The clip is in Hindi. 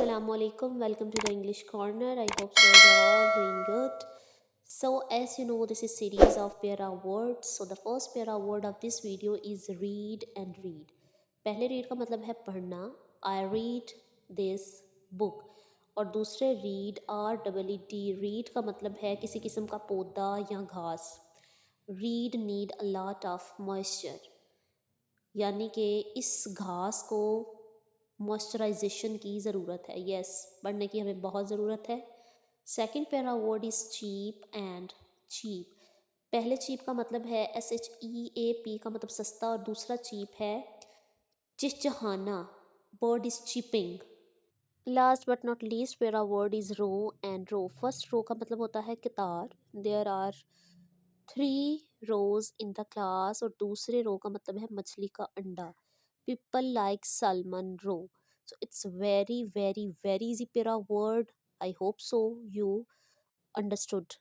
Assalamu alaikum. Welcome to the English Corner. I hope so you're all doing good. So as you know, this is series of para words. So the first para word of this video is read and read. पहले read का मतलब है पढ़ना. I read this book. और दूसरे read REED read का मतलब है किसी किस्म का पौधा या घास. Reed need a lot of moisture. यानी कि इस घास को मॉइस्चराइजेशन की ज़रूरत है. यस, पढ़ने की हमें बहुत ज़रूरत है. Second para word is cheap and cheap. पहले चीप का मतलब है SHEAP का मतलब सस्ता, और दूसरा चीप है चिचहाना. Word is cheeping. Last but not least para word is row and row. First row का मतलब होता है कितार. There are 3 rows in the class. और दूसरे रो का मतलब है मछली का अंडा. People like salmon roe. So it's very very very easy para word. I hope so you understood.